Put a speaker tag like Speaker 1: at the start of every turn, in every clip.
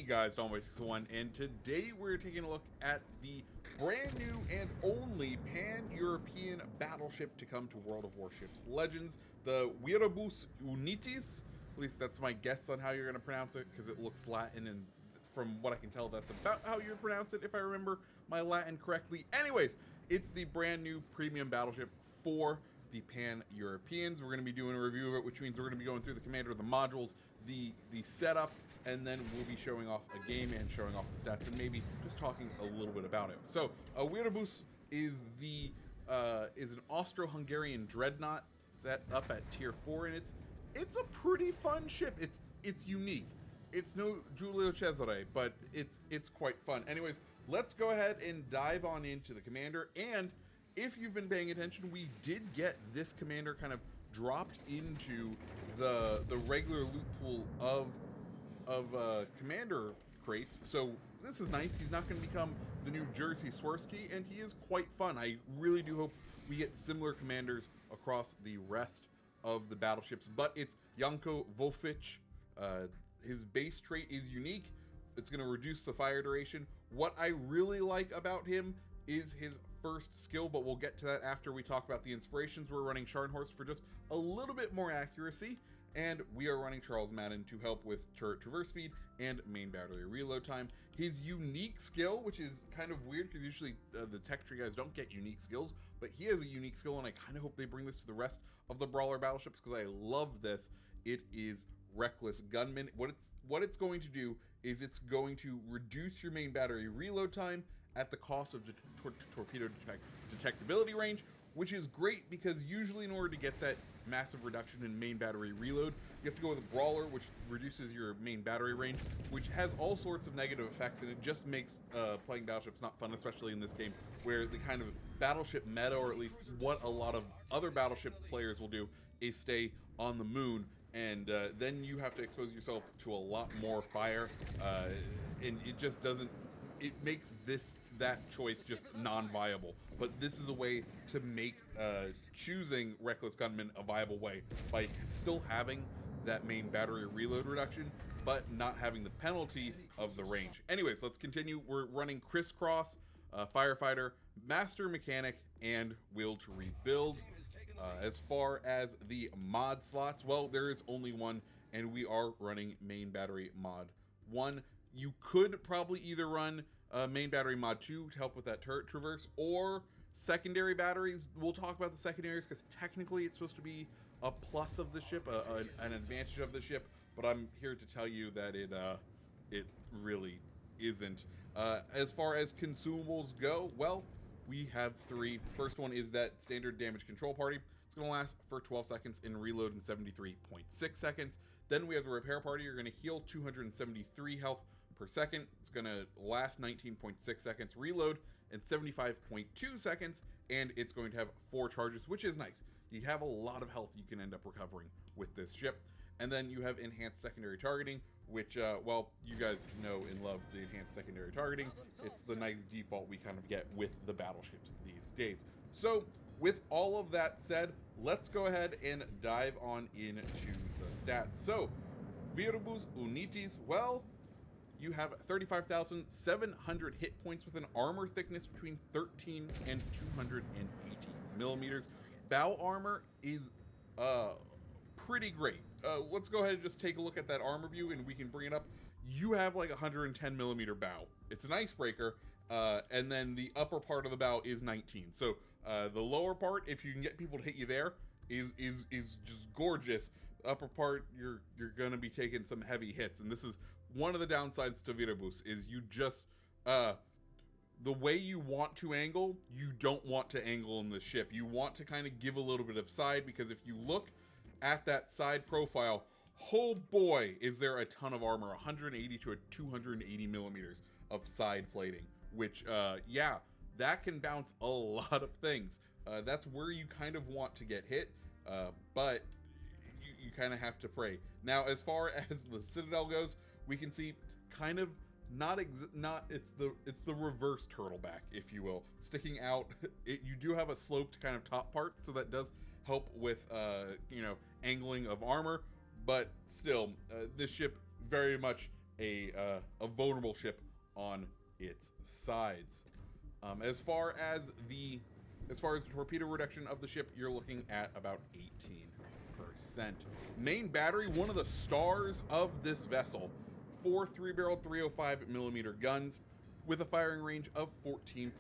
Speaker 1: guys, Don61, and today we're taking a look at the brand new and only pan-European battleship to come to World of Warships Legends, the Viribus Unitis. At least that's my guess on how you're going to pronounce it, because it looks Latin, and from what I can tell, that's about how you pronounce it, if I remember my Latin correctly. Anyways, it's the brand new premium battleship for the Pan-Europeans. We're going to be doing a review of it, which means we're going to be going through the commander, the modules, the setup, and then we'll be showing off a game and showing off the stats and maybe just talking a little bit about it. So, Viribus is an Austro-Hungarian dreadnought. It's up at tier 4, and it's a pretty fun ship. It's unique. It's no Giulio Cesare, but it's quite fun. Anyways, let's go ahead and dive on into the commander. And if you've been paying attention, we did get this commander kind of dropped into the regular loot pool of commander crates. So this is nice. He's not going to become the new Jersey Swirsky, and he is quite fun. I really do hope we get similar commanders across the rest of the battleships. But it's Janko Vofic. His base trait is unique. It's going to reduce the fire duration. What I really like about him is his first skill, but we'll get to that after we talk about the inspirations. We're running Scharnhorst for just a little bit more accuracy, and we are running Charles Madden to help with turret traverse speed and main battery reload time. His unique skill, which is kind of weird because usually the tech tree guys don't get unique skills, but he has a unique skill, and I kind of hope they bring this to the rest of the brawler battleships because I love this. It is Reckless Gunman. What it's going to do is it's going to reduce your main battery reload time at the cost of torpedo detectability range, which is great because usually in order to get that massive reduction in main battery reload, you have to go with a brawler, which reduces your main battery range, which has all sorts of negative effects, and it just makes playing battleships not fun, especially in this game where the kind of battleship meta, or at least what a lot of other battleship players will do, is stay on the moon, and then you have to expose yourself to a lot more fire, and it just doesn't, it makes that choice just non-viable. But this is a way to make choosing Reckless Gunman a viable way by still having that main battery reload reduction, but not having the penalty of the range. Anyways, let's continue. We're running Crisscross, Firefighter, Master Mechanic, and Will to Rebuild. As far as the mod slots, well, there is only one, and we are running main battery mod 1. You could probably either run main battery mod 2 to help with that turret traverse, or secondary batteries. We'll talk about the secondaries because technically it's supposed to be a plus of the ship, an advantage of the ship, but I'm here to tell you that it really isn't. As far as consumables go, well, we have 3. First one is that standard damage control party. It's going to last for 12 seconds and reload in 73.6 seconds. Then we have the repair party. You're going to heal 273 health per second. It's going to last 19.6 seconds, reload in 75.2 seconds, and it's going to have 4 charges, which is nice. You have a lot of health you can end up recovering with this ship. And then you have enhanced secondary targeting, which, well, you guys know and love the enhanced secondary targeting. It's the nice default we kind of get with the battleships these days. So, with all of that said, let's go ahead and dive on into the stats. So, Viribus Unitis, well, you have 35,700 hit points with an armor thickness between 13 and 280 millimeters. Bow armor is pretty great. Let's go ahead and just take a look at that armor view and we can bring it up. You have like 110 millimeter bow. It's an icebreaker, and then the upper part of the bow is 19. So the lower part, if you can get people to hit you there, is just gorgeous. The upper part, you're gonna be taking some heavy hits, and this is one of the downsides to Viribus, is you just the way you want to angle, you don't want to angle in the ship. You want to kind of give a little bit of side, because if you look at that side profile, oh boy, is there a ton of armor. 180 to 280 millimeters of side plating, which yeah, that can bounce a lot of things. That's where you kind of want to get hit, but you kind of have to pray. Now, as far as the Citadel goes, we can see kind of it's the reverse turtleback, if you will, sticking out. You do have a sloped kind of top part, so that does help with you know, angling of armor, but still, this ship very much a vulnerable ship on its sides. As far as the torpedo reduction of the ship, you're looking at about 18%. Main battery, one of the stars of this vessel, 4 3-barreled 305 millimeter guns with a firing range of 14.3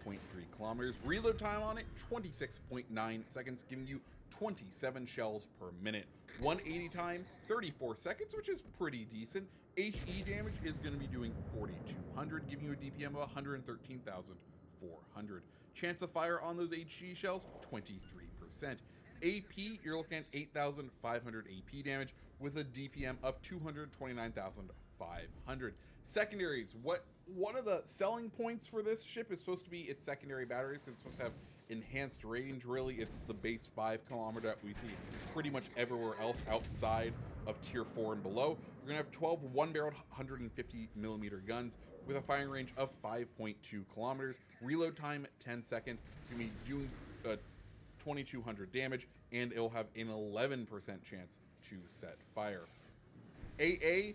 Speaker 1: kilometers. Reload time on it, 26.9 seconds, giving you 27 shells per minute. 180 time, 34 seconds, which is pretty decent. HE damage is going to be doing 4,200, giving you a DPM of 113,400. Chance of fire on those HE shells, 23%. AP, you're looking at 8,500 AP damage with a DPM of 229,500. Secondaries, one of the selling points for this ship is supposed to be its secondary batteries, because it's supposed to have enhanced range. Really, it's the base 5 kilometer that we see pretty much everywhere else outside of tier 4 and below. You're gonna have 12 1-barreled 150 millimeter guns with a firing range of 5.2 kilometers. Reload time 10 seconds. It's gonna be doing 2,200 damage, and it'll have an 11% chance to set fire. AA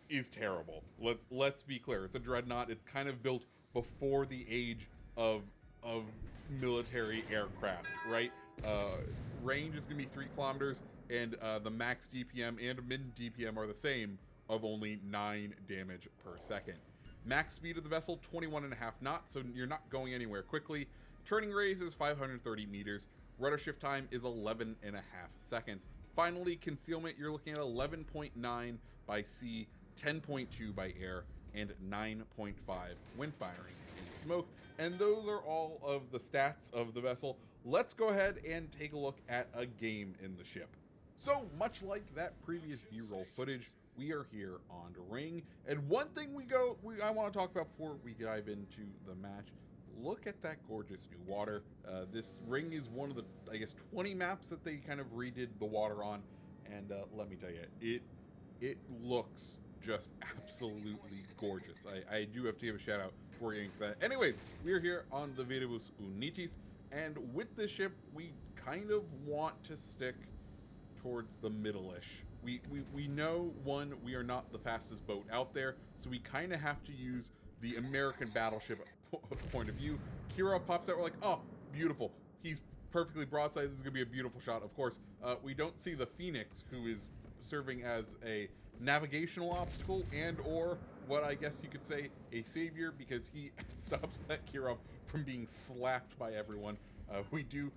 Speaker 1: is terrible. Let's be clear. It's a dreadnought. It's kind of built before the age of military aircraft, right? Range is gonna be 3 kilometers, and the max DPM and min DPM are the same, of only 9 damage per second. Max speed of the vessel, 21.5 knots, so you're not going anywhere quickly. Turning radius is 530 meters. Rudder shift time is 11.5 seconds. Finally, concealment, you're looking at 11.9 by sea, 10.2 by air, and 9.5 when firing in smoke. And those are all of the stats of the vessel. Let's go ahead and take a look at a game in the ship. So much like that previous B-roll footage, we are here on Ring. And one thing I want to talk about before we dive into the match, look at that gorgeous new water. This Ring is one of the, I guess, 20 maps that they kind of redid the water on. And let me tell you, it looks just absolutely gorgeous. I do have to give a shout out for getting for that. Anyways, we are here on the Viribus Unitis, and with this ship, we kind of want to stick towards the middle-ish. We know, one, we are not the fastest boat out there, so we kind of have to use the American battleship point of view. Kirov pops out, we're like, oh, beautiful. He's perfectly broadside, this is going to be a beautiful shot. Of course, we don't see the Phoenix, who is serving as a navigational obstacle and or what I guess you could say a savior, because he stops that Kirov from being slapped by everyone. We do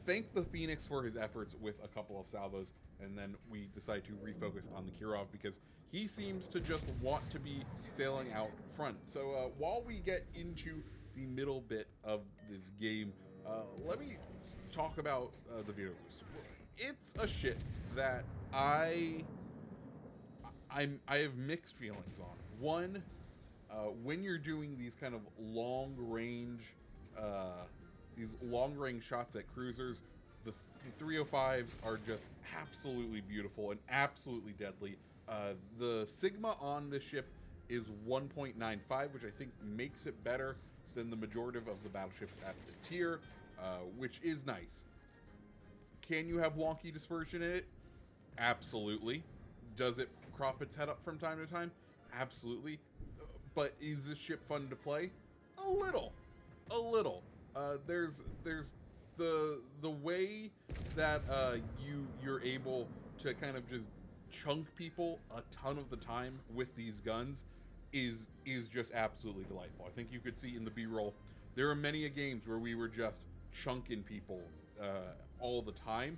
Speaker 1: thank the Phoenix for his efforts with a couple of salvos, and then we decide to refocus on the Kirov because he seems to just want to be sailing out front. So while we get into the middle bit of this game, let me talk about the Viribus. It's a ship that I have mixed feelings on. One, when you're doing these kind of long range shots at cruisers, the 305s are just absolutely beautiful and absolutely deadly. The Sigma on this ship is 1.95, which I think makes it better than the majority of the battleships at the tier, which is nice. Can you have wonky dispersion in it? Absolutely. Does it crop its head up from time to time? Absolutely. But is this ship fun to play? A little. There's the way that you're able to kind of just chunk people a ton of the time with these guns is just absolutely delightful. I think you could see in the B-roll, there are many games where we were just chunking people all the time,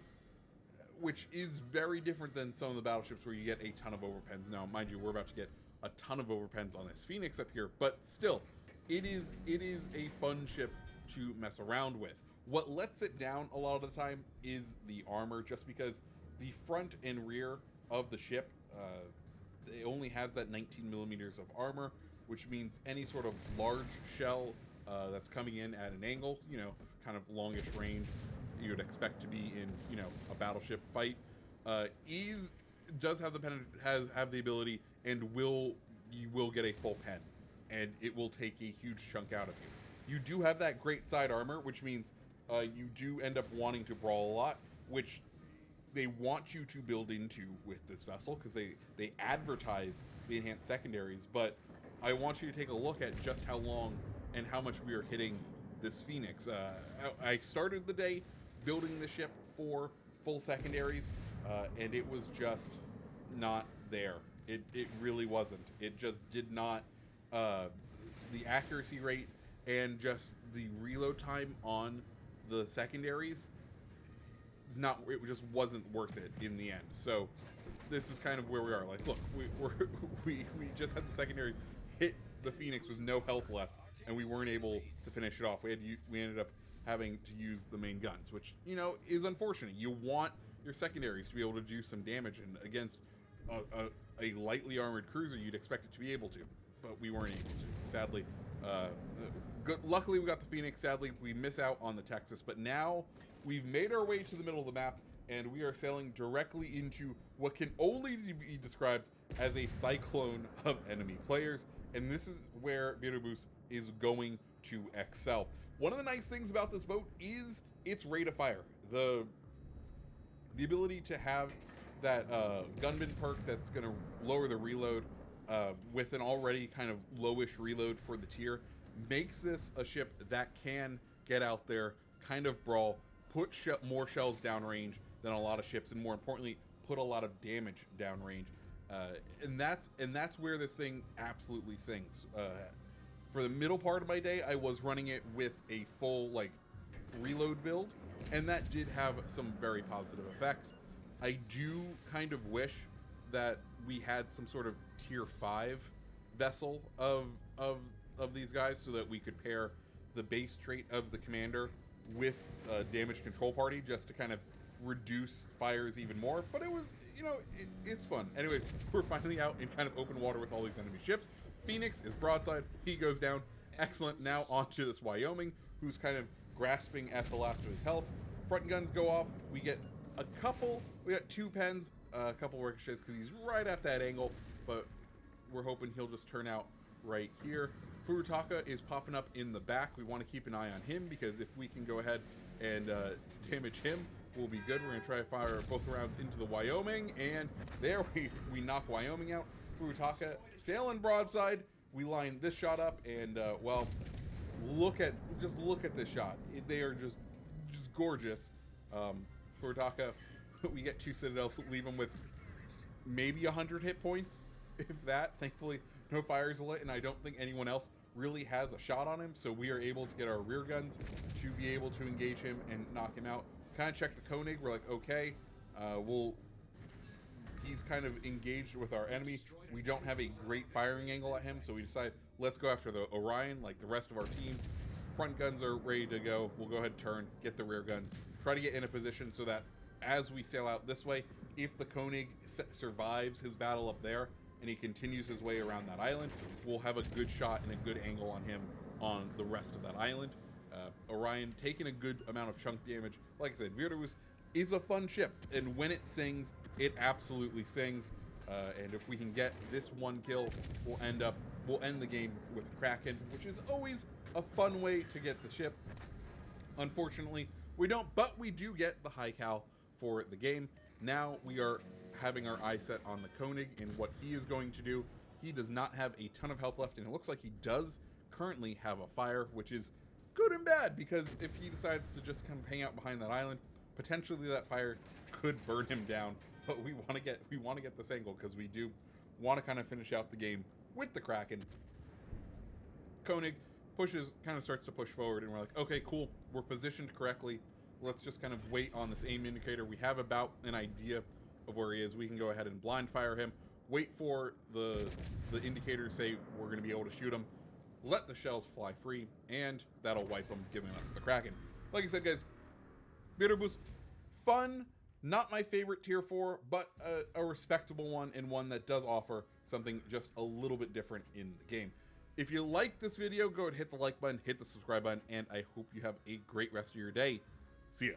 Speaker 1: which is very different than some of the battleships where you get a ton of overpens. Now, mind you, we're about to get a ton of overpens on this Phoenix up here, but still, it is a fun ship to mess around with. What lets it down a lot of the time is the armor, just because the front and rear of the ship, it only has that 19 millimeters of armor, which means any sort of large shell that's coming in at an angle, kind of longish range, you would expect to be in, a battleship fight, does have the ability, and you will get a full pen, and it will take a huge chunk out of you. You do have that great side armor, which means you do end up wanting to brawl a lot, which they want you to build into with this vessel, because they advertise the enhanced secondaries, but I want you to take a look at just how long and how much we are hitting this Phoenix. I started the day building the ship for full secondaries, and it was just not there. It really wasn't. It just did not, the accuracy rate and just the reload time on the secondaries, it just wasn't worth it in the end. So this is kind of where we are. Like, look, we just had the secondaries hit the Phoenix with no health left, and we weren't able to finish it off. We ended up having to use the main guns, which, you know, is unfortunate. You want your secondaries to be able to do some damage, and against a lightly armored cruiser, you'd expect it to be able to, but we weren't able to, sadly. Luckily, we got the Phoenix. Sadly, we miss out on the Texas, but now we've made our way to the middle of the map, and we are sailing directly into what can only be described as a cyclone of enemy players, and this is where Viribus is going to excel. One of the nice things about this boat is its rate of fire. The ability to have that gunman perk that's going to lower the reload with an already kind of lowish reload for the tier makes this a ship that can get out there, kind of brawl, put more shells downrange than a lot of ships, and more importantly, put a lot of damage downrange. And that's where this thing absolutely sings. For the middle part of my day, I was running it with a full reload build, and that did have some very positive effects. I do kind of wish that we had some sort of tier 5 vessel of these guys, so that we could pair the base trait of the commander with a damage control party, just to kind of reduce fires even more. But it was, you know, it's fun. Anyways, we're finally out in kind of open water with all these enemy ships. Phoenix is broadside. He goes down. Excellent. Now onto this Wyoming, who's kind of grasping at the last of his health. Front guns go off. We got 2 pens, a couple ricochets, because he's right at that angle, but we're hoping he'll just turn out right here. Furutaka is popping up in the back. We want to keep an eye on him, because if we can go ahead and damage him, we'll be good. We're going to try to fire both rounds into the Wyoming, and there we knock Wyoming out. Furutaka sailing broadside. We line this shot up, and well, look at this shot. They are just gorgeous. Furutaka, we get 2 citadels, leave him with maybe 100 hit points, if that. Thankfully, no fires lit, and I don't think anyone else really has a shot on him, so we are able to get our rear guns to be able to engage him and knock him out. Kind of check the Koenig. We're like, okay, he's kind of engaged with our enemy. We don't have a great firing angle at him, so we decide, let's go after the Orion like the rest of our team. Front guns are ready to go. We'll go ahead and turn, get the rear guns, try to get in a position so that as we sail out this way, if the Koenig survives his battle up there and he continues his way around that island, we'll have a good shot and a good angle on him on the rest of that island. Orion taking a good amount of chunk damage. Like I said, Viribus is a fun ship, and when it sings, it absolutely sings. And if we can get this 1 kill, we'll end the game with Kraken, which is always a fun way to get the ship. Unfortunately, we don't, but we do get the high cal for the game. Now we are having our eye set on the Koenig and what he is going to do. He does not have a ton of health left, and it looks like he does currently have a fire, which is good and bad, because if he decides to just kind of hang out behind that island, potentially that fire could burn him down. But we want to get this angle, because we do want to kind of finish out the game with the Kraken. Koenig kind of starts to push forward, and we're like, okay, cool, we're positioned correctly. Let's just kind of wait on this aim indicator. We have about an idea of where he is. We can go ahead and blind fire him, wait for the indicator to say we're going to be able to shoot him, let the shells fly free, and that'll wipe them, giving us the Kraken. Like I said, guys, Viribus, fun, not my favorite tier 4, but a respectable one, and one that does offer something just a little bit different in the game. If you like this video, go ahead and hit the like button, hit the subscribe button, and I hope you have a great rest of your day. See ya.